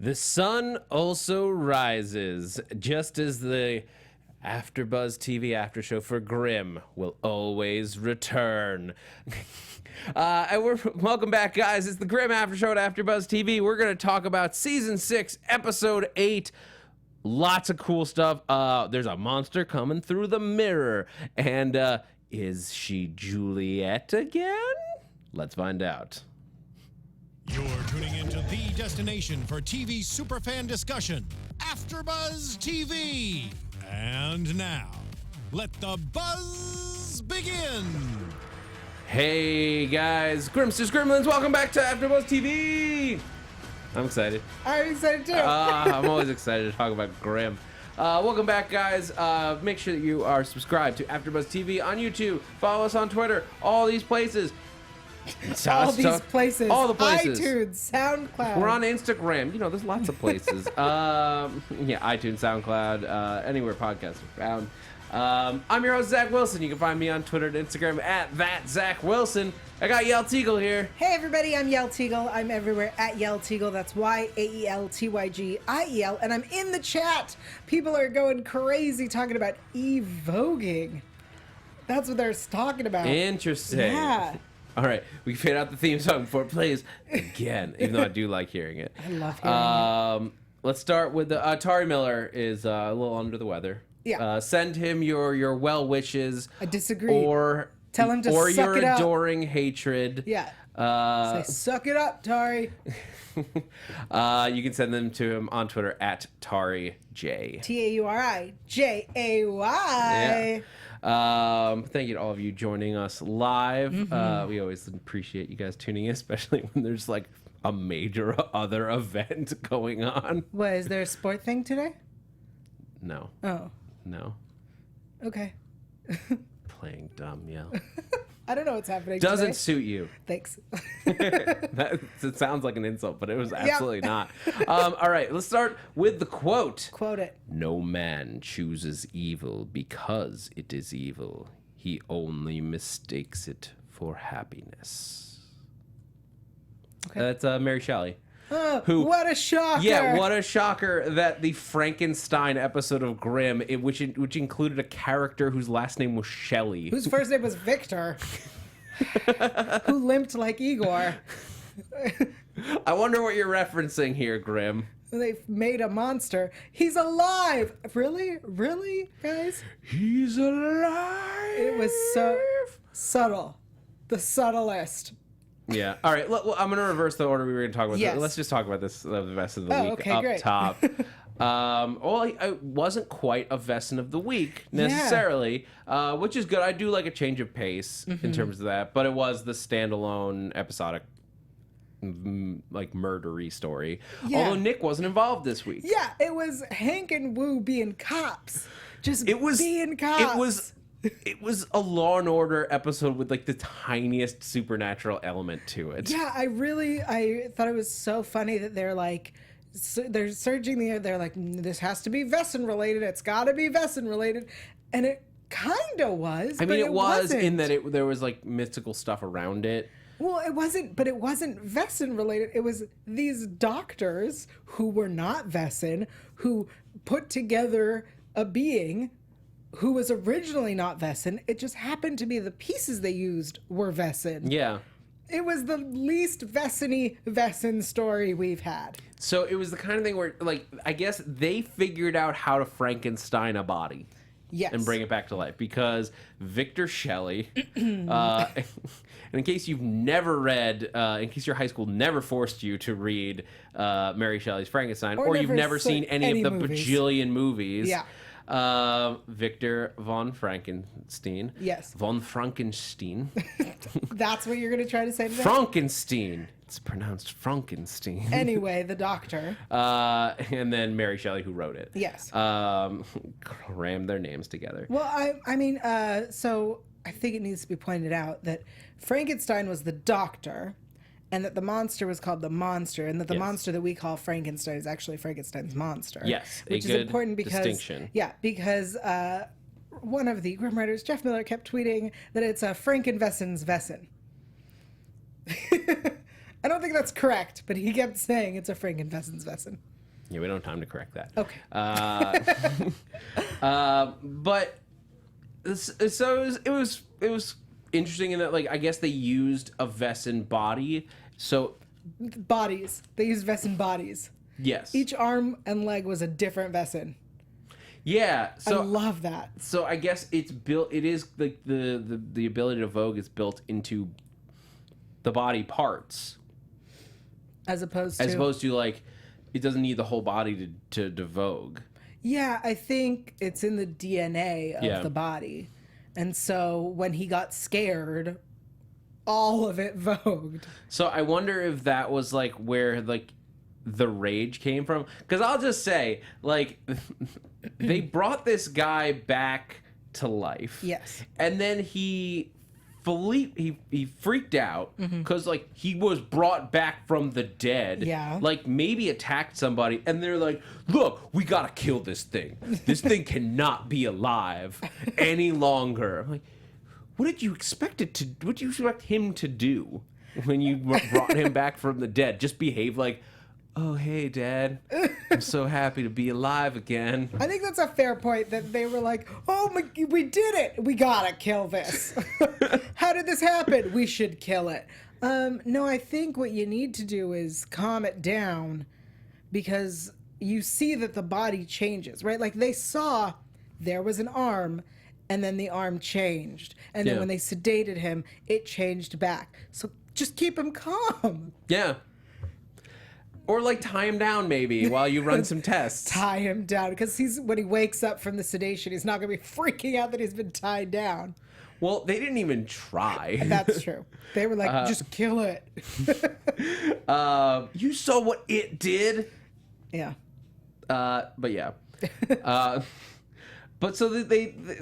The sun also rises, just as the AFTERBUZZ TV after show for Grimm will always return. Welcome back, guys. It's the Grimm after show at AFTERBUZZ TV. We're going to talk about season 6, episode 8. Lots of cool stuff. There's a monster coming through the mirror, and is she Juliet again? Let's find out. You're tuning into the destination for TV superfan discussion, AFTERBUZZ TV. And now, let the buzz begin. Hey guys, Grimsters Gremlins, welcome back to AFTERBUZZ TV. I'm excited. I'm excited too. I'm always excited to talk about Grimm. Welcome back, guys. Make sure that you are subscribed to AFTERBUZZ TV on YouTube. Follow us on Twitter. All these places. All these places. All the places. iTunes, SoundCloud. We're on Instagram. You know, there's lots of places. Yeah, iTunes, SoundCloud, anywhere podcasts are found. I'm your host, Zach Wilson. You can find me on Twitter and Instagram at @ZachWilson. I got Yael Tygiel here. Hey everybody, I'm Yael Tygiel. I'm everywhere at Yael Tygiel. That's YAELTYGIEL. And I'm in the chat. People are going crazy talking about evoking. That's what they're talking about. Interesting. Yeah. All right, we fade out the theme song before it plays again, even though I do like hearing it. I love hearing it. Let's start with Tari Miller is a little under the weather. Yeah. Send him your well wishes. I disagree. Or tell him to or suck your it up. adoring hatred. Yeah. Say, suck it up, Tari. You can send them to him on Twitter at TariJ. TAURIJAY. Thank you to all of you joining us live. We always appreciate you guys tuning in, especially when there's like a major other event going on. What, is there a sport thing today? No. Oh. No. Okay. Playing dumb, yeah. I don't know what's happening Doesn't today. suit you. Thanks. It sounds like an insult, but it was absolutely not. All right, let's start with the quote. Quote it. No man chooses evil because it is evil. He only mistakes it for happiness. Okay. That's Mary Shelley. Oh, Who- what a shocker. Yeah, what a shocker that the Frankenstein episode of Grimm, which included a character whose last name was Shelley. Whose first name was Victor. Who limped like Igor. I wonder what you're referencing here, Grimm. They've made a monster. He's alive. Really? Really, guys? He's alive. It was so subtle. The subtlest. Yeah. All right. I'm going to reverse the order we were going to talk about. Yes. Let's just talk about this the rest of the week okay, up great. top. It wasn't quite a Vesson of the week necessarily, which is good. I do like a change of pace in terms of that, but it was the standalone episodic like murdery story. Yeah. Although Nick wasn't involved this week. Yeah, it was Hank and Woo being cops. Just being cops. It was a Law and Order episode with like the tiniest supernatural element to it. Yeah, I thought it was so funny that they're like, they're searching the air. They're like, this has to be Vesson related. It's got to be Vesson related. And it kind of was. I mean, it was wasn't. in that there was like mystical stuff around it. Well, it wasn't Vesson related. It was these doctors who were not Vesson who put together a being who was originally not Vesson. It just happened to be the pieces they used were Vesson. Yeah. It was the least Vesson-y Vesson story we've had. So it was the kind of thing where, like, I guess they figured out how to Frankenstein a body. Yes. And bring it back to life. Because Victor Shelley, and in case you've never read, in case your high school never forced you to read Mary Shelley's Frankenstein, or you've never seen any of the bajillion movies. Yeah. Victor von Frankenstein. Yes. Von Frankenstein. That's what you're going to try to say today? Frankenstein. It's pronounced Frankenstein. Anyway, the doctor. And then Mary Shelley, who wrote it. Yes. Crammed their names together. Well, I mean, so I think it needs to be pointed out that Frankenstein was the doctor, and that the monster was called the monster, and that the monster that we call Frankenstein is actually Frankenstein's monster. Yes, which a is good important because distinction. Yeah, because one of the Grimm writers, Jeff Miller, kept tweeting that it's Frankenvesson's Vesson. I don't think that's correct, but he kept saying it's a Frankenfessen's Vessin. Yeah, we don't have time to correct that. Okay. But so it was interesting in that, like, I guess they used a Vessin body. So Bodies. They used Vessin bodies. yes, Each arm and leg was a different Vessin. yeah. So I love that. So I guess it's built. It is like the ability to vogue is built into the body parts, As opposed to like it doesn't need the whole body to vogue. Yeah, I think it's in the DNA of the body. And so when he got scared, all of it vogued. So I wonder if that was like where like the rage came from. Because I'll just say, like, they brought this guy back to life. Yes. And then he freaked out because like he was brought back from the dead. Yeah. Like maybe attacked somebody, and they're like, "Look, we gotta kill this thing. This thing cannot be alive any longer." I'm like, what did you expect what did you expect him to do when you brought him back from the dead? Just behave like, "Oh, hey, Dad, I'm so happy to be alive again." I think that's a fair point that they were like, oh, we did it. We gotta kill this. How did this happen? We should kill it. No, I think what you need to do is calm it down because you see that the body changes, right? Like they saw there was an arm and then the arm changed. And then when they sedated him, it changed back. So just keep him calm. Yeah. Or like tie him down maybe while you run some tests. Tie him down because when he wakes up from the sedation, he's not going to be freaking out that he's been tied down. Well, they didn't even try. That's true. They were like, just kill it. You saw what it did? Yeah. But yeah. But so they've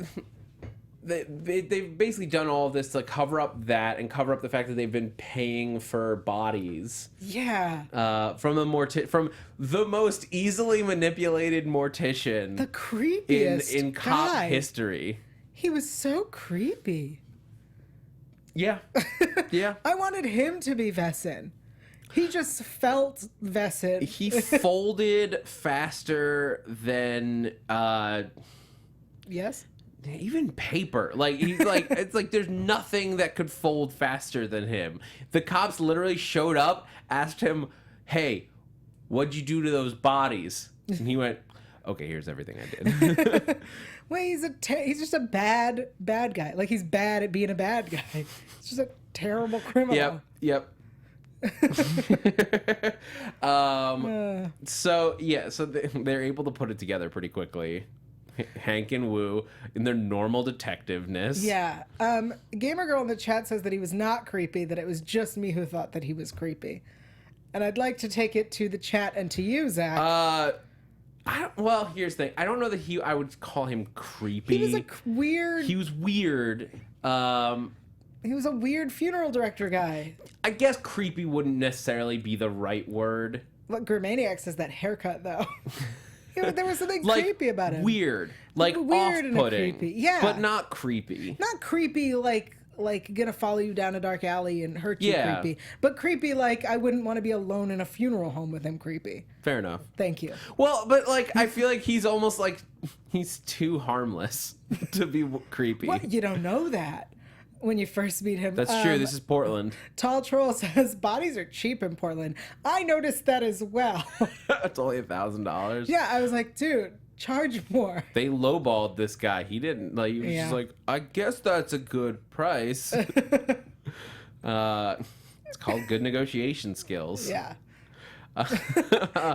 basically done all of this to cover up that and cover up the fact that they've been paying for bodies. Yeah. From the most easily manipulated mortician. The creepiest in cop guy. history. He was so creepy. Yeah. Yeah. I wanted him to be Vessin. He just felt Vessin. He folded faster than Yes? even paper. Like he's like it's like there's nothing that could fold faster than him. The cops literally showed up, asked him, "Hey, what'd you do to those bodies?" And he went, "Okay, here's everything I did." Well, he's just a bad guy. Like he's bad at being a bad guy. He's just a terrible criminal. Yep. So yeah, so they're able to put it together pretty quickly. Hank and Wu in their normal detectiveness. Yeah. Gamer Girl in the chat says that he was not creepy, that it was just me who thought that he was creepy. And I'd like to take it to the chat and to you, Zach. Well, here's the thing. I don't know that I would call him creepy. He was weird. He was weird. He was a weird funeral director guy. I guess creepy wouldn't necessarily be the right word. Look, Grimmaniac says that haircut, though. There was something Like, creepy about him. Weird. Like weird and off-putting. creepy. Yeah. But not creepy. Not creepy like gonna follow you down a dark alley and hurt you Yeah. creepy. But creepy like I wouldn't want to be alone in a funeral home with him creepy. Fair enough. Thank you. Well, but like I feel like he's almost like he's too harmless to be creepy. What? You don't know that when you first meet him. That's true. This is Portland. Tall Troll says bodies are cheap in Portland. I noticed that as well. It's only $1,000. Yeah, I was like, dude, charge more. They lowballed this guy. He didn't like. He was just like, I guess that's a good price. It's called good negotiation skills. Yeah.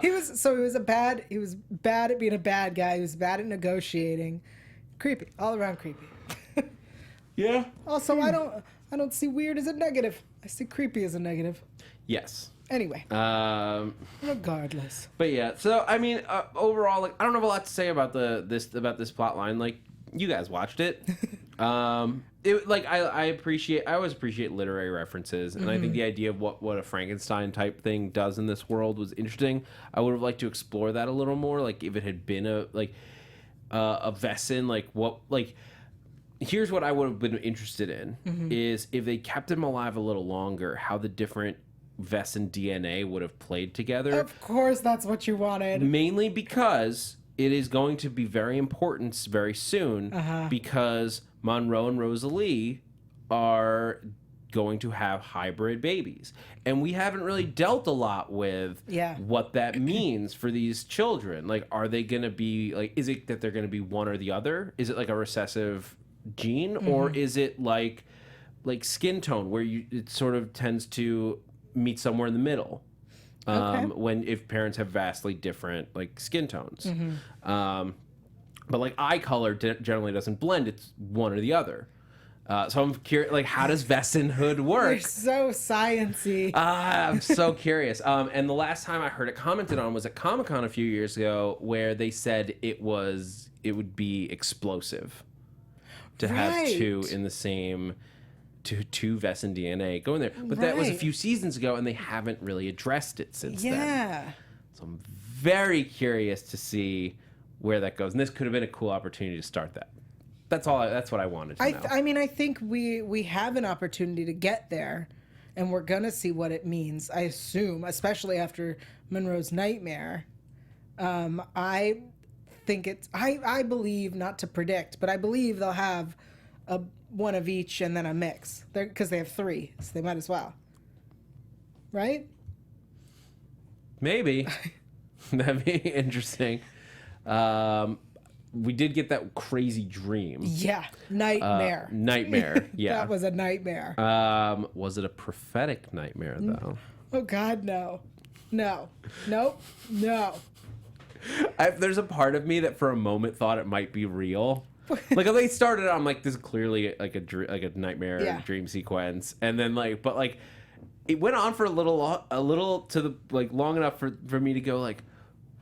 He was bad at being a bad guy. He was bad at negotiating. Creepy, all around creepy. Yeah. Also, I don't see weird as a negative. I see creepy as a negative. Yes. Anyway, regardless. But yeah, so I mean, overall, like I don't have a lot to say about this plot line. Like you guys watched it. I always appreciate literary references, and I think the idea of what a Frankenstein type thing does in this world was interesting. I would have liked to explore that a little more. Like if it had been a Vessin, here's what I would have been interested in is if they kept him alive a little longer, how the different Vesson DNA would have played together. Of course, that's what you wanted. Mainly because it is going to be very important very soon, because Monroe and Rosalie are going to have hybrid babies. And we haven't really dealt a lot with what that means for these children. Like, are they going to be, like, is it that they're going to be one or the other? Is it like a recessive gene? Or is it like skin tone, where it sort of tends to meet somewhere in the middle? If parents have vastly different like skin tones. But like eye color generally doesn't blend, it's one or the other. So I'm curious, like, how does Vessenhood work? You're so sciencey. I'm so curious. And the last time I heard it commented on was at Comic-Con a few years ago, where they said it would be explosive to have two in the same two Vesson DNA going there. But that was a few seasons ago, and they haven't really addressed it since then. So I'm very curious to see where that goes. And this could have been a cool opportunity to start that. That's what I wanted to know. I mean, I think we have an opportunity to get there, and we're gonna see what it means. I assume, especially after Monroe's nightmare. I think I believe, not to predict, but I believe they'll have one of each and then a mix. Because they have 3, so they might as well. Right? Maybe. That'd be interesting. We did get that crazy dream. Yeah, nightmare. Nightmare, yeah. That was a nightmare. Was it a prophetic nightmare, though? Oh, God, no. No. Nope. No. There's a part of me that for a moment thought it might be real. Like, if they started, I'm like, this is clearly like a nightmare dream sequence. And then, but it went on for a little to the, long enough for me to go, like,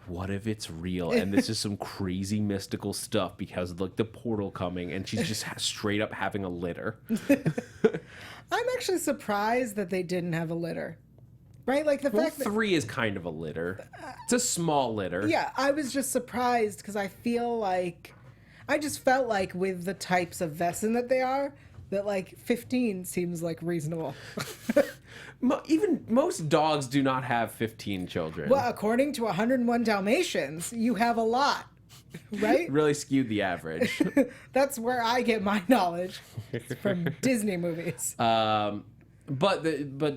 what if it's real and this is some crazy mystical stuff because of the portal coming and she's just straight up having a litter? I'm actually surprised that they didn't have a litter. Right? Like the fact that 3 is kind of a litter. It's a small litter. Yeah, I was just surprised because I just felt like with the types of Vesson that they are, that 15 seems reasonable. Even most dogs do not have 15 children. Well, according to 101 Dalmatians, you have a lot, right? Really skewed the average. That's where I get my knowledge. It's from Disney movies. But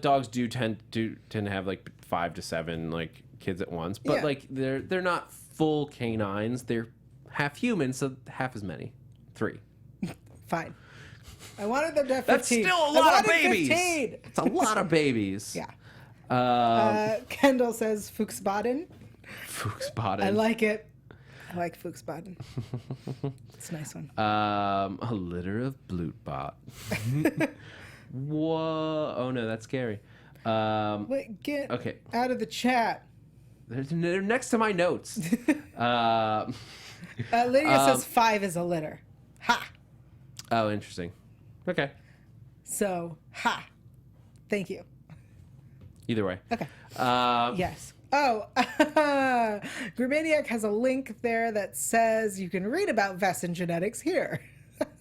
dogs do tend to have 5 to 7 kids at once. But they're not full canines. They're half human, so half as many. 3. Fine. I wanted them to have 15. That's still a lot of babies. 15. It's a lot of babies. Yeah. Kendall says Fuchsbaden. Fuchsbaden. I like it. I like Fuchsbaden. It's a nice one. A litter of Blutbot. Whoa. Oh, no, that's scary. Wait, get out of the chat. They're next to my notes. Lydia says 5 is a litter. Ha! Oh, interesting. Okay. So, ha. Thank you. Either way. Okay. Yes. Oh, Grimmaniac has a link there that says you can read about Vesson genetics here.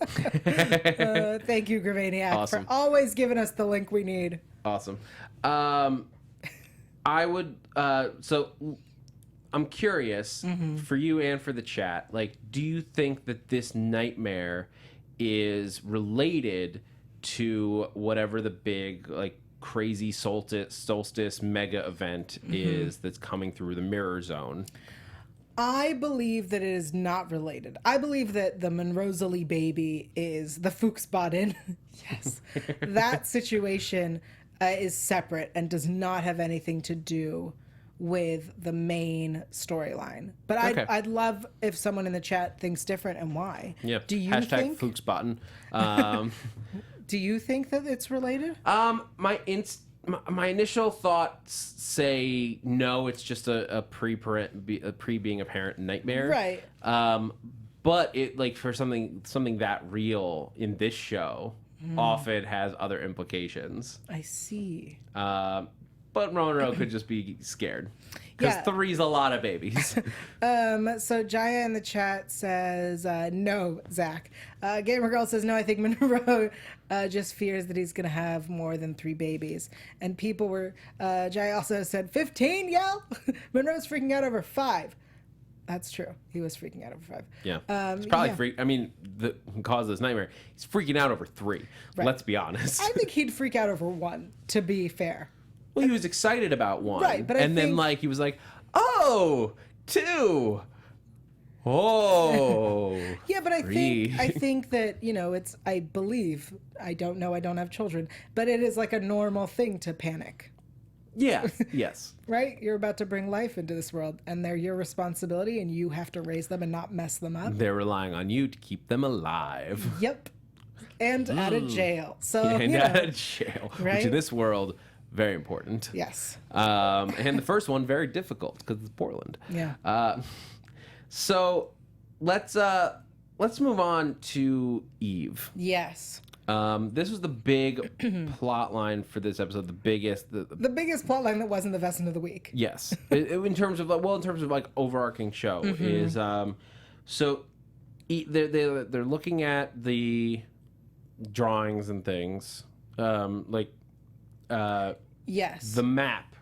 Thank you, Grimmaniac, for always giving us the link we need. Awesome. I would, so I'm curious for you and for the chat, do you think that this nightmare is related to whatever the big crazy solstice mega event is that's coming through the mirror zone? I believe that it is not related. I believe that the Monrosalie baby is the Fuchsbaden. Yes. That situation is separate and does not have anything to do with the main storyline. But I'd love if someone in the chat thinks different and why. Yeah. Do you think? Fuchsbaden. Do you think that it's related? My initial thoughts say no. It's just a pre being a parent nightmare. Right. But it for something that real in this show often has other implications. I see. But but Monroe could just be scared. Because Yeah. 3's a lot of babies. So Jaya in the chat says, no, Zach. Gamer Girl says, no, I think Monroe just fears that he's going to have more than 3 babies. And people were, Jaya also said, 15, Yael? Monroe's freaking out over 5. That's true. He was freaking out over 5. Yeah. It's probably I mean, the cause of this nightmare, he's freaking out over 3. Right. Let's be honest. I think he'd freak out over 1, to be fair. Well, he was excited about 1. Right, but I then think- like he was like, oh, 2. Oh. Yeah, but I 3. think that, you know, it's, I believe, I don't know, I don't have children, but it is like a normal thing to panic. Yeah. Yes. Right? You're about to bring life into this world, and they're your responsibility, and you have to raise them and not mess them up. They're relying on you to keep them alive. Yep. And out of jail. So, And you know, out of jail. Which right? in this world, very important. yes. And the first one, very difficult because it's Portland. Yeah. So let's move on to Eve. Yes. This was the big plot line for this episode. The biggest. The biggest plotline that wasn't the Vesson of the Week. Yes, in terms of like overarching show is so they're looking at the drawings and things Yes. the map.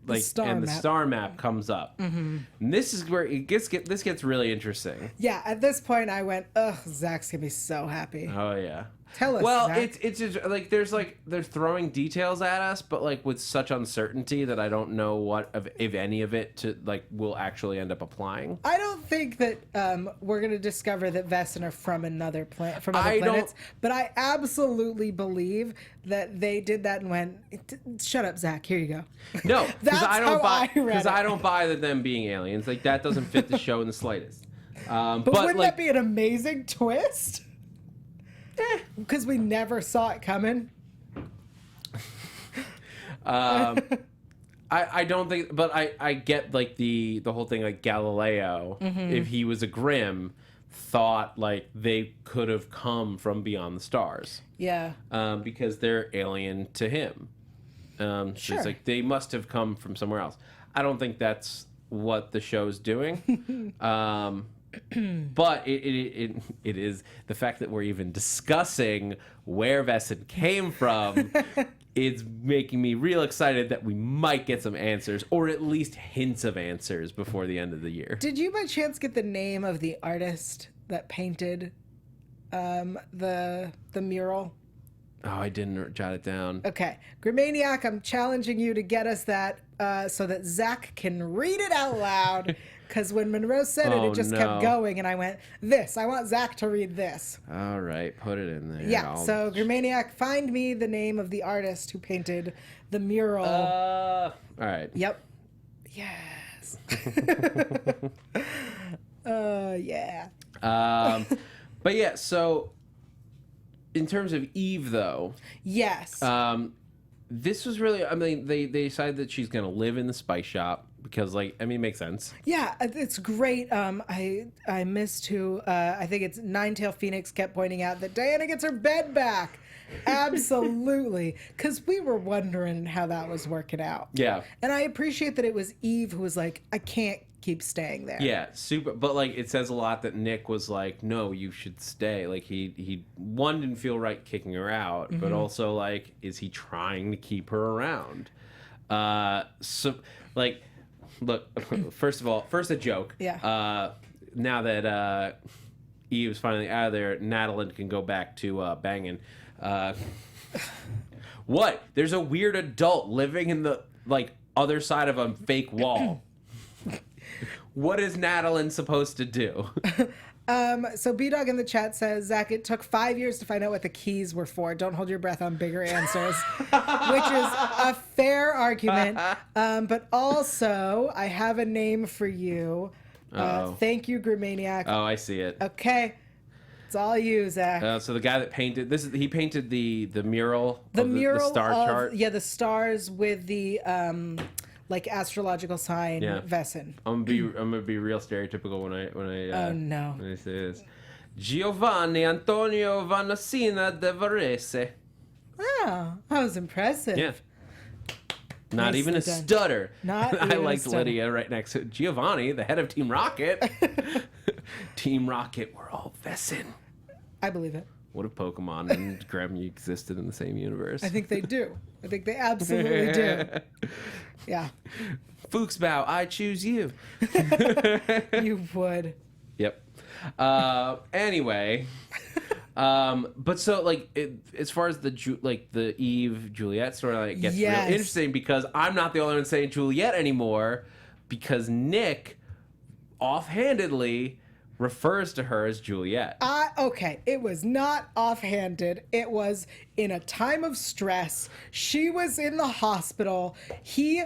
Like star and the map. star map comes up. And this is where this gets really interesting. Yeah, at this point I went, ugh, Zach's gonna be so happy. Oh yeah. Tell us, Well, Zach. it's just, like they're throwing details at us, but like with such uncertainty that I don't know what if any of it to like will actually end up applying. I don't think that we're going to discover that Vesson are from another planet, from other I don't- planets. But I absolutely believe that they did that and went, "Shut up, Zach. Here you go." No, because That's I don't how buy I read because it. I don't buy that them being aliens. Like that doesn't fit the show in the slightest. But But wouldn't like that be an amazing twist? Because we never saw it coming. I don't think, but I get like the whole thing like Galileo, if he was a Grimm, thought like they could have come from beyond the stars. Yeah. Because they're alien to him. So Sure. it's like they must have come from somewhere else. I don't think that's what the show's doing. But it is the fact that we're even discussing where Vesson came from. It's making me real excited that we might get some answers, or at least hints of answers before the end of the year. Did you by chance get the name of the artist that painted the mural? Oh, I didn't jot it down. Okay. Grimmaniac, I'm challenging you to get us that so that Zach can read it out loud. Because when Monroe said it, Oh, it just no. kept going. And I went, I want Zach to read this. All right, put it in there. Yeah. I'll- So, Grimmaniac, find me the name of the artist who painted the mural. all right. Yep. Yes. Yeah. But yeah, so in terms of Eve, though, Yes. this was really, I mean, they decided that she's going to live in the spice shop because, like, I mean, it makes sense. Yeah, it's great. I missed who, I think it's Ninetail Phoenix kept pointing out that Diana gets her bed back. Absolutely. Because we were wondering how that was working out. Yeah. And I appreciate that it was Eve who was like, I can't keep staying there. Yeah, super. But, like, it says a lot that Nick was like, no, you should stay. Like, he one, didn't feel right kicking her out, but also, like, is he trying to keep her around? So, like, look, first of all, first a joke. Yeah. Now that Eve's finally out of there, Natalie can go back to banging. What? There's a weird adult living in the, like, other side of a fake wall. What is Natalie supposed to do? So B-Dog in the chat says, Zach, it took 5 years to find out what the keys were for. Don't hold your breath on bigger answers. Which is a fair argument. But also, I have a name for you. Thank you, Grimmaniac. Oh, I see it. Okay. It's all you, Zach. So the guy that painted he painted the mural. The of mural the star of, chart. Yeah, the stars with the like astrological sign Vesson. I'm gonna be real stereotypical when I Oh no. when I say this. Giovanni Antonio Vannassina de Varese. Oh, that was impressive. Yeah. Not even a Nicely done. stutter. Not I even a liked stutter. Lydia right next to Giovanni, the head of Team Rocket. Team Rocket, we're all Vessin. I believe it. What if Pokemon and Grimm existed in the same universe? I think they do. I think they absolutely do. Yeah. Fuchsbow, I choose you. You would. Yep. Anyway, but so like as far as the the Eve Juliet story, like, it gets real interesting because I'm not the only one saying Juliet anymore, because Nick offhandedly refers to her as Juliet. Okay, it was not offhanded. It was in a time of stress. She was in the hospital. She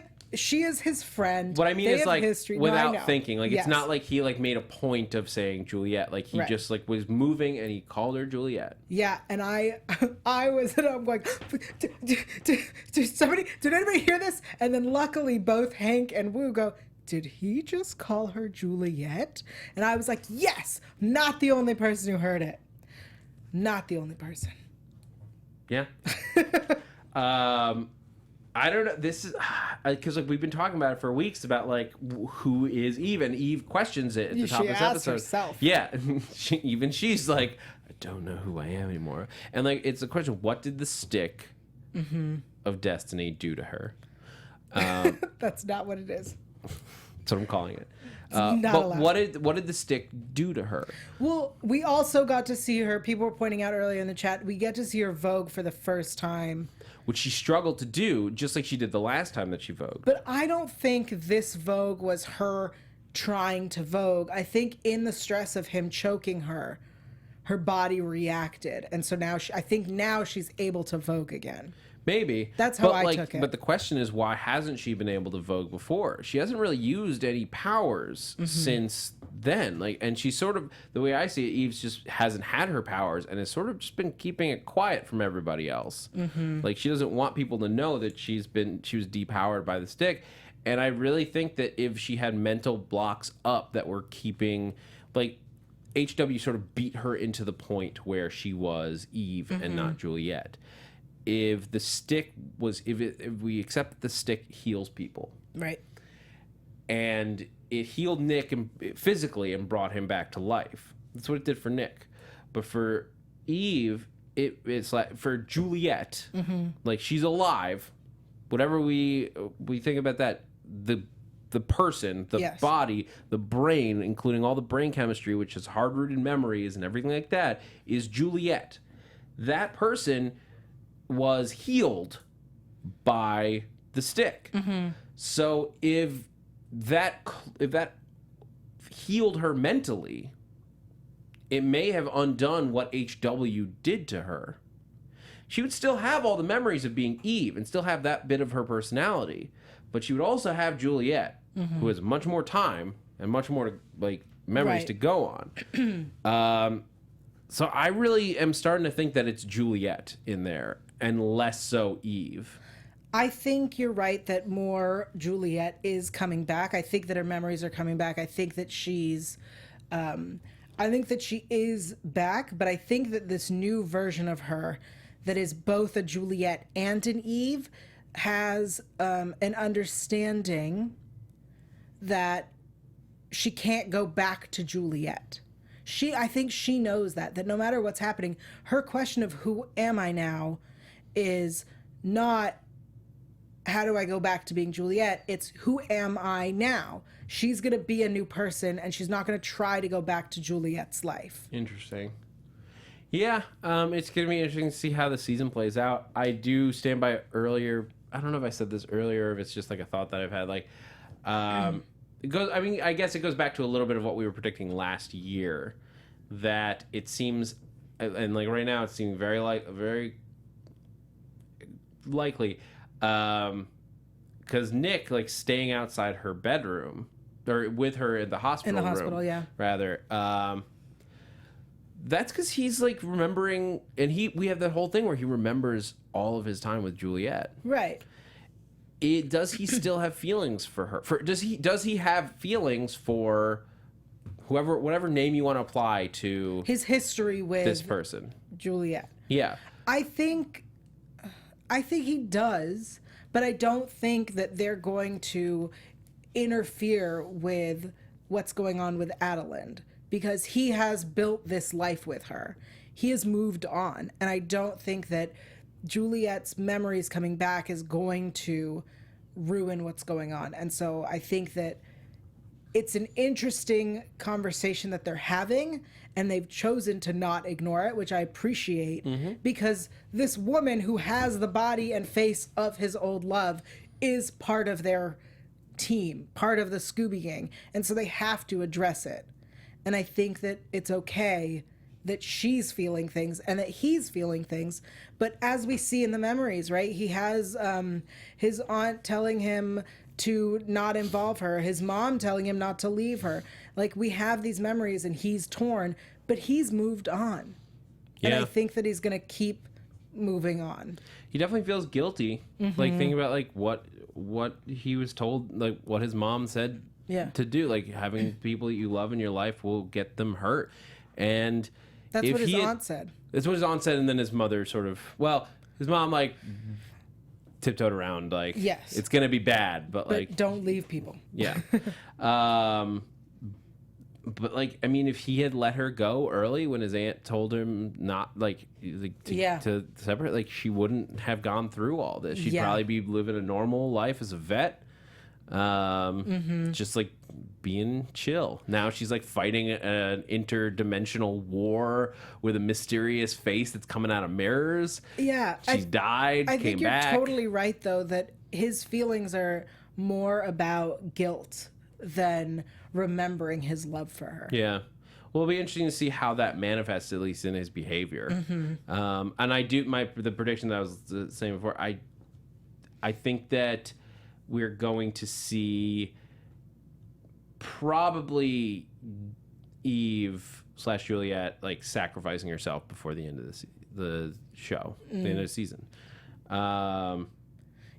is his friend. What I mean They is have like history. without thinking, like Yes. it's not like he like made a point of saying Juliet. Like he Right. just like was moving and he called her Juliet. Yeah, and I was, and I'm like, did anybody hear this? And then luckily both Hank and Wu go, did he just call her Juliet? And I was like, yes, not the only person who heard it. Not the only person. Yeah. I don't know. This is because like we've been talking about it for weeks about like who is Eve, and Eve questions it at the top of this episode. Herself. Yeah, she's like, I don't know who I am anymore, and like it's a question: what did the stick of destiny do to her? That's not what it is. That's what I'm calling it. not but allowed. what did the stick do to her? Well, we also got to see her. People were pointing out earlier in the chat. We get to see her Vogue for the first time. Which she struggled to do, just like she did the last time that she vogued. But I don't think this Vogue was her trying to Vogue. I think in the stress of him choking her, her body reacted, and so now I think now she's able to Vogue again. Maybe. That's how I like, took it. But the question is, why hasn't she been able to Vogue before? She hasn't really used any powers since then. Like, and she's sort of, the way I see it, Eve's just hasn't had her powers and has sort of just been keeping it quiet from everybody else. Like, she doesn't want people to know that she was depowered by the stick. And I really think that if she had mental blocks up that were keeping, like, HW sort of beat her into the point where she was Eve and not Juliet. If the stick was, if we accept that the stick heals people, Right. and it healed Nick physically and brought him back to life. That's what it did for Nick. But for Eve, it's like for Juliet, like she's alive. Whatever we think about that, the person, the Yes. body, the brain, including all the brain chemistry, which is hard-rooted memories and everything like that, is Juliet. That person was healed by the stick. So if that healed her mentally, it may have undone what HW did to her. She would still have all the memories of being Eve and still have that bit of her personality, but she would also have Juliet, who has much more time and much more like memories Right. to go on. So I really am starting to think that it's Juliet in there and less so Eve. I think you're right that more Juliet is coming back. I think that her memories are coming back. I think that she's, I think that she is back, but I think that this new version of her that is both a Juliet and an Eve has an understanding that she can't go back to Juliet. I think she knows that no matter what's happening, her question of who am I now is not how do I go back to being Juliet? It's who am I now? She's going to be a new person and she's not going to try to go back to Juliet's life. Interesting. Yeah, it's going to be interesting to see how the season plays out. I do stand by earlier. I don't know if I said this earlier or if it's just like a thought that I've had. Like, it goes. I mean, I guess it goes back to a little bit of what we were predicting last year. That it seems, and like right now, it seems very likely, because Nick like staying outside her bedroom or with her in the hospital. In the hospital, room, yeah. Rather, that's because he's like remembering, and we have that whole thing where he remembers all of his time with Juliet. Right. Does he still have feelings for her? Does he have feelings for whatever name you want to apply to His history with this person? Juliet. Yeah. I think he does, But I don't think that they're going to interfere with what's going on with Adelind, because he has built this life with her. He has moved on. And I don't think that Juliet's memories coming back is going to ruin what's going on. And so I think that it's an interesting conversation that they're having, and they've chosen to not ignore it, which I appreciate, because this woman who has the body and face of his old love is part of their team, part of the Scooby Gang. And so they have to address it. And I think that it's okay that she's feeling things and that he's feeling things. But as we see in the memories, right, he has his aunt telling him to not involve her, his mom telling him not to leave her. Like, we have these memories and he's torn, but he's moved on. Yeah. And I think that he's going to keep moving on. He definitely feels guilty. Like, thinking about, like, what he was told, like, what his mom said to do. Like, having people that you love in your life will get them hurt. And that's what his aunt said. That's what his aunt said, and then his mother sort of, well, his mom, like, tiptoed around, like, yes, it's gonna be bad, but like, don't leave people. Yeah. But like, I mean, if he had let her go early when his aunt told him not, like to separate, like, she wouldn't have gone through all this. She'd probably be living a normal life as a vet, just like being chill. Now she's like fighting an interdimensional war with a mysterious face that's coming out of mirrors. Yeah, she's died. I came think you're back. Totally right, though, that his feelings are more about guilt than remembering his love for her. Yeah. Well, it'll be interesting to see how that manifests, at least in his behavior. And I do the prediction that I was saying before. I think that we're going to see probably Eve / Juliet like sacrificing herself before the end of the show, the end of the season. Yeah,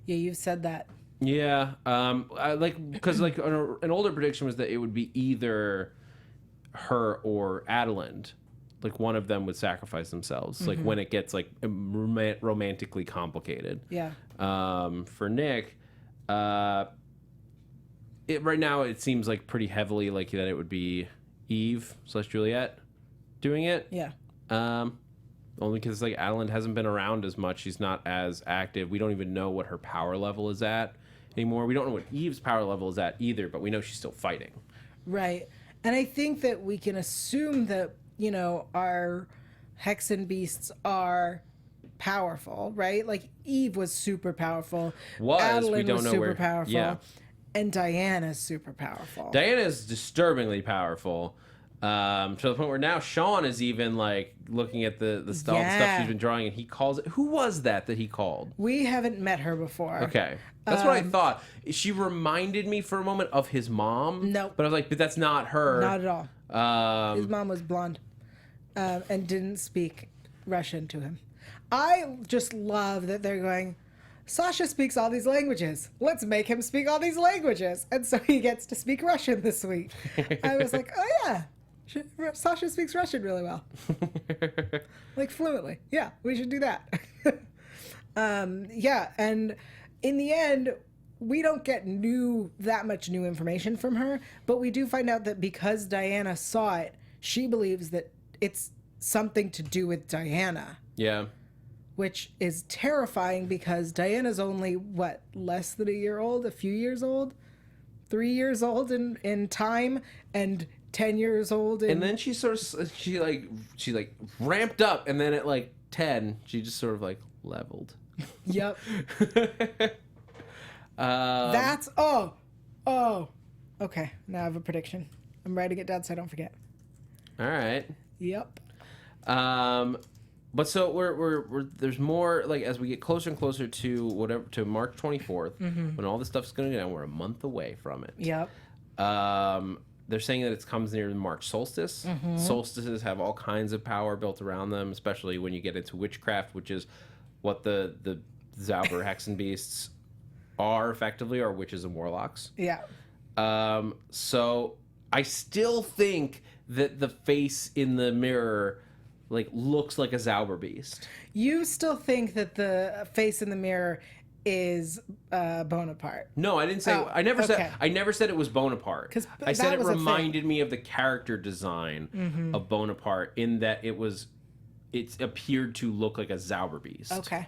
you've said that. Yeah, because like an older prediction was that it would be either her or Adelind, like one of them would sacrifice themselves, like when it gets like romantically complicated. Yeah. For Nick, right now it seems like pretty heavily like that it would be Eve / Juliet doing it. Yeah. Only because like Adelind hasn't been around as much. She's not as active. We don't even know what her power level is at anymore. We don't know what Eve's power level is at either, but we know she's still fighting. Right. And I think that we can assume that, you know, our Hexen beasts are powerful, right? Like Eve was super powerful. Adelind we don't was know super where, powerful. Yeah. And Diana's super powerful. Diana's disturbingly powerful. To the point where now Sean is even like looking at the stuff she's been drawing, and he calls it. Who was that he called? We haven't met her before. Okay, that's what I thought. She reminded me for a moment of his mom. No, but I was like, but that's not her. Not at all. His mom was blonde, and didn't speak Russian to him. I just love that they're going, Sasha speaks all these languages. Let's make him speak all these languages, and so he gets to speak Russian this week. I was like, oh yeah. Sasha speaks Russian really well. Like fluently. Yeah, we should do that. Yeah, and in the end, we don't get that much new information from her, but we do find out that because Diana saw it, she believes that it's something to do with Diana. Yeah. Which is terrifying because Diana's only, less than a year old? A few years old? 3 years old in time, and 10 years old. And then she ramped up, and then at like 10, she just sort of like leveled. Yep. That's okay. Now I have a prediction. I'm writing it down so I don't forget. All right. Yep. But so we're there's more, like, as we get closer and closer to March 24th, when all this stuff's going to go down. We're a month away from it. Yep. They're saying that it comes near the March solstice. Solstices have all kinds of power built around them, especially when you get into witchcraft, which is what the Zauber Hexen beasts are effectively, are witches and warlocks. Yeah. So I still think that the face in the mirror like looks like a Zauber beast. You still think that the face in the mirror is Bonaparte. No, I didn't say. Oh, I never okay. said. I never said it was Bonaparte. 'Cause I said that it was a thing. reminded me of the character design of Bonaparte in that it appeared to look like a Zauberbeast. Okay.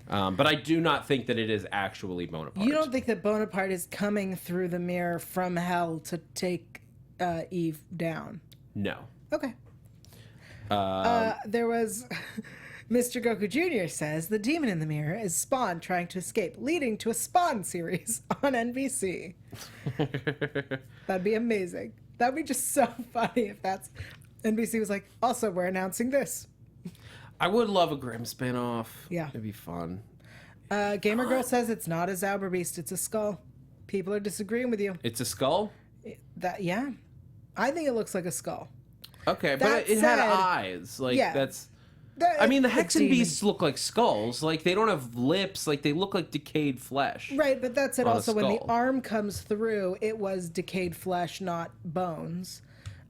But I do not think that it is actually Bonaparte. You don't think that Bonaparte is coming through the mirror from hell to take Eve down? No. Okay. There was... Mr. Goku Jr. says the demon in the mirror is Spawn trying to escape, leading to a Spawn series on NBC. That'd be amazing. That'd be just so funny if that's... NBC was like, also, we're announcing this. I would love a Grimm spinoff. Yeah. It'd be fun. Gamer Girl says it's not a Zauberbeast, it's a skull. People are disagreeing with you. It's a skull? Yeah. I think it looks like a skull. Okay, That but it had said- eyes. Like, Yeah. that's... I mean, the Hexen demon. Beasts look like skulls. Like, they don't have lips. Like, they look like decayed flesh. Right, but that said, on a also when the skull. arm comes through, it was decayed flesh, not bones.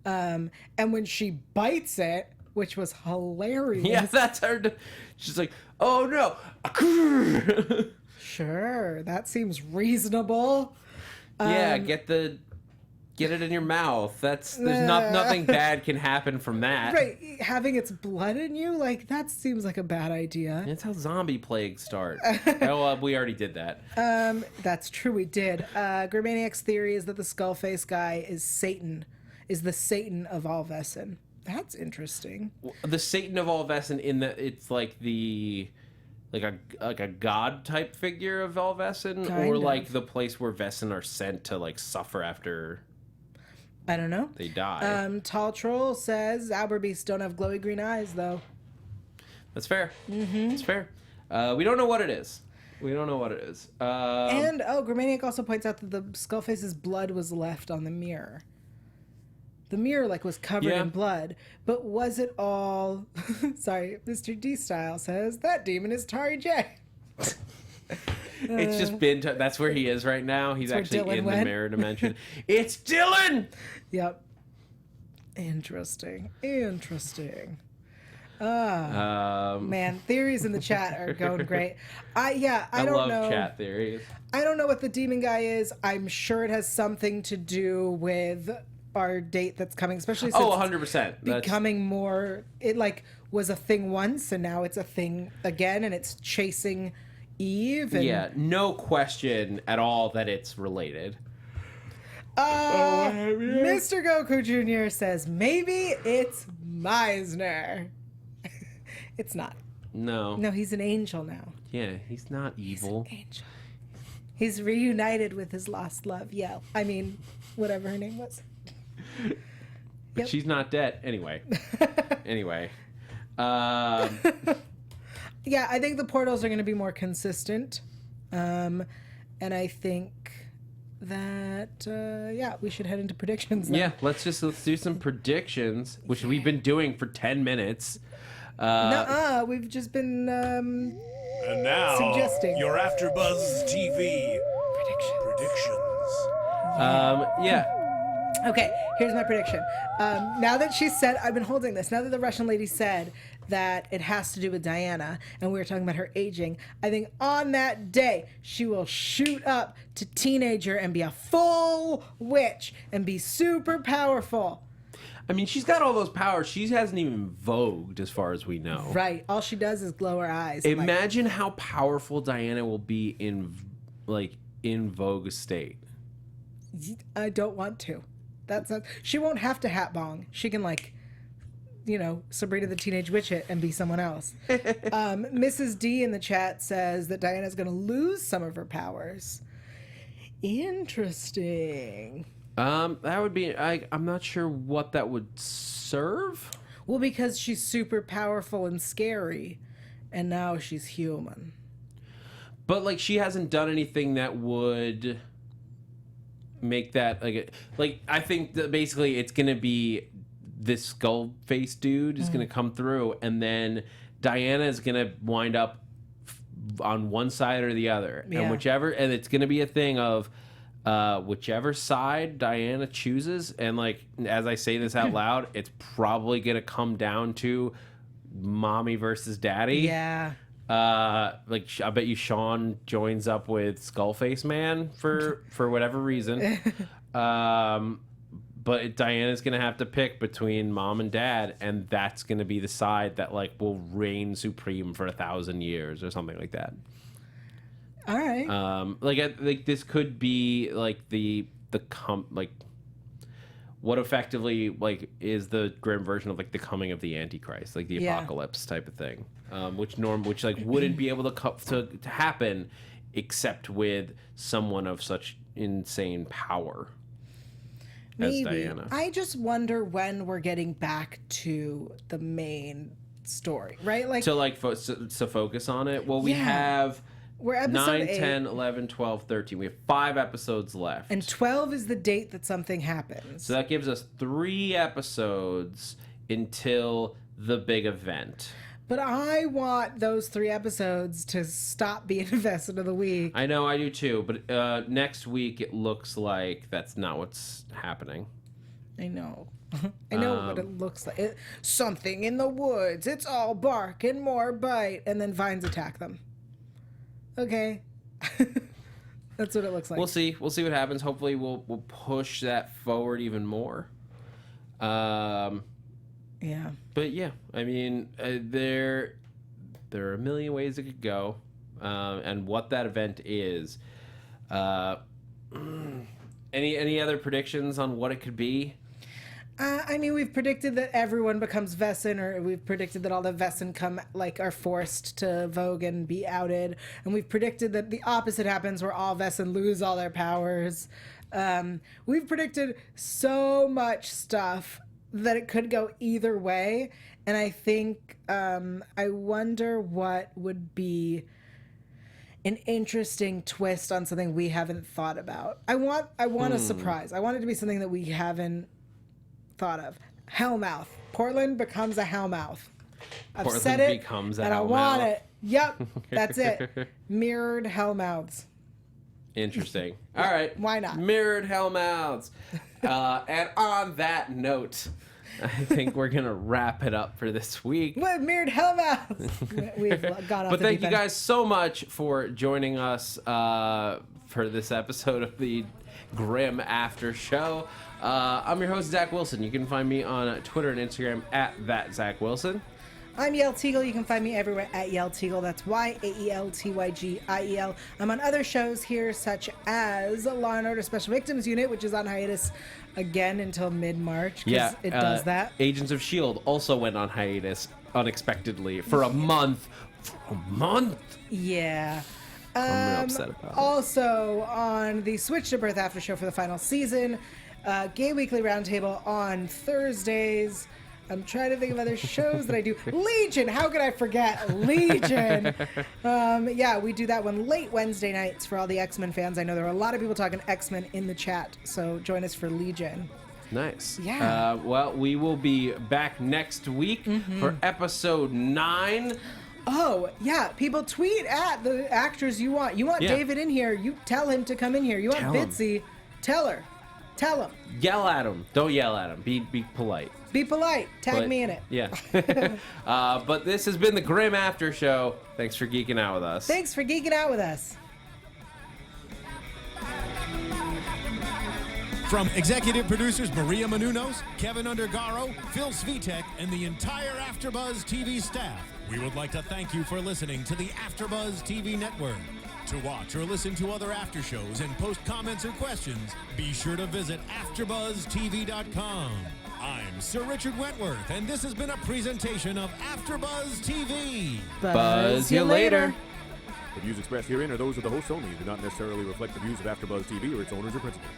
And when she bites it, which was hilarious. Yeah, that's her. She's like, oh, no. Sure, that seems reasonable. Yeah, get it in your mouth. There's nothing bad can happen from that. Right, having its blood in you, like, that seems like a bad idea. That's how zombie plagues start. Oh, we already did that. That's true, we did. Grimmaniac's theory is that the Skullface guy is Satan, is the Satan of all Vessin. That's interesting. The Satan of all Vessin in that it's like a god type figure of all Vessin, Kind or of. like the place where Vessin are sent to like suffer after I don't know. they die. Tall Troll says Zauberbeasts don't have glowy green eyes, though. That's fair. It's fair. We don't know what it is. And, Grimmaniac also points out that the Skullface's blood was left on the mirror. The mirror, like, was covered Yeah. in blood. But was it all... Sorry, Mr. D-Style says, that demon is Tari J. It's just been. That's where he is right now. He's where actually Dylan in went. the mirror dimension. It's Dylan. Yep. Interesting. Man, theories in the chat are going great. I don't love know. chat theories. I don't know what the demon guy is. I'm sure it has something to do with our date that's coming, especially since 100%. becoming more. It like was a thing once, and now it's a thing again, and it's chasing Eve. And, Yeah, no question at all that it's related. Mr. Goku Jr. says maybe it's Meisner. It's not. No. No, he's an angel now. Yeah, he's not evil. Angel. He's reunited with his lost love, Yael. I mean, whatever her name was. But Yep. she's not dead. Anyway. Yeah, I think the portals are going to be more consistent. And I think that, we should head into predictions now. Yeah, let's do some predictions, which we've been doing for 10 minutes. We've just been And now, suggesting. your AfterBuzz TV predictions. Yeah. Okay, here's my prediction. Now that she said, I've been holding this, now that the Russian lady said that it has to do with Diana, and we were talking about her aging, I think on that day, she will shoot up to teenager and be a full witch and be super powerful. I mean, she's got all those powers. She hasn't even vogued, as far as we know. Right, all she does is glow her eyes. Imagine how powerful Diana will be in Vogue state. I don't want to. That's not, she won't have to hat bong. She can Sabrina the Teenage Witch it and be someone else. Mrs. D in the chat says that Diana's going to lose some of her powers. Interesting. That would be. I'm not sure what that would serve. Well, because she's super powerful and scary, and now she's human. But she hasn't done anything that would make that I think that basically it's gonna be this skull face dude is gonna come through, and then Diana is gonna wind up on one side or the other, Yeah. and it's gonna be a thing of whichever side Diana chooses, and as I say this out loud, it's probably gonna come down to mommy versus daddy. Yeah. Like I bet you Sean joins up with Skullface Man for whatever reason. But Diana's gonna have to pick between mom and dad, and that's gonna be the side that like will reign supreme for 1,000 years or something like that. All right. Like this could be like like what effectively like is the Grimm version of like the coming of the Antichrist, like the apocalypse type of thing, which like wouldn't be able to happen except with someone of such insane power. Maybe. As Diana. I just wonder when we're getting back to the main story, right? Like to focus on it. Well, we have we're episode 9, 8. 10, 11, 12, 13. We have 5 episodes left. And 12 is the date that something happens. So that gives us 3 episodes until the big event. But I want those 3 episodes to stop being the best of the week. I know, I do too. But next week, it looks like that's not what's happening. I know. I know what it looks like. Something in the woods. It's all bark and more bite. And then vines attack them. Okay. That's what it looks like. We'll see. We'll see what happens. Hopefully, we'll push that forward even more. Yeah. But yeah, I mean, there are a million ways it could go, and what that event is. Any other predictions on what it could be? I mean, we've predicted that everyone becomes Vessin, or we've predicted that all the Vessin are forced to vogue and be outed, and we've predicted that the opposite happens, where all Vessin lose all their powers. We've predicted so much stuff that it could go either way, and I think I wonder what would be an interesting twist on something we haven't thought about. I want a surprise. I want it to be something that we haven't thought of. Hellmouth. Portland becomes a Hellmouth. I've said it, becomes a and I Hellmouth. want it. Yep, that's it. Mirrored Hellmouths. Interesting. All right. Why not? Mirrored Hellmouths. And on that note, I think we're going to wrap it up for this week. What mirrored Hellmouths? We've gone off But the thank deep you end. guys so much for joining us for this episode of the Grimm After Show. I'm your host, Zach Wilson. You can find me on Twitter and Instagram at @ZachWilson. I'm Yael Tygiel. You can find me everywhere at Yael Tygiel. That's YAELTYGIEL. I'm on other shows here, such as Law & Order Special Victims Unit, which is on hiatus again until mid-March, because it does that. Agents of S.H.I.E.L.D. also went on hiatus unexpectedly for a month. Yeah. I'm real upset about it. Also on the Switch to Birth After Show for the final season. Gay Weekly Roundtable on Thursdays. I'm trying to think of other shows that I do. Legion! How could I forget? Legion! Yeah, we do that one late Wednesday nights for all the X-Men fans. I know there are a lot of people talking X-Men in the chat, so join us for Legion. Nice. Yeah. Well, we will be back next week for episode 9. Oh, yeah. People tweet at the actors you want. You want David in here. You tell him to come in here. You want Bitsy. Tell her. Tell him. Yell at him. Don't yell at him. Be polite. Be polite. Tag me in it. Yeah. But this has been the Grimm After Show. Thanks for geeking out with us. Thanks for geeking out with us. From executive producers Maria Menounos, Kevin Undergaro, Phil Svitek, and the entire AfterBuzz TV staff, we would like to thank you for listening to the AfterBuzz TV network. To watch or listen to other after shows and post comments or questions, be sure to visit AfterBuzzTV.com. I'm Sir Richard Wentworth, and this has been a presentation of AfterBuzz TV. Buzz you later. The views expressed herein are those of the hosts only and do not necessarily reflect the views of AfterBuzz TV or its owners or principals.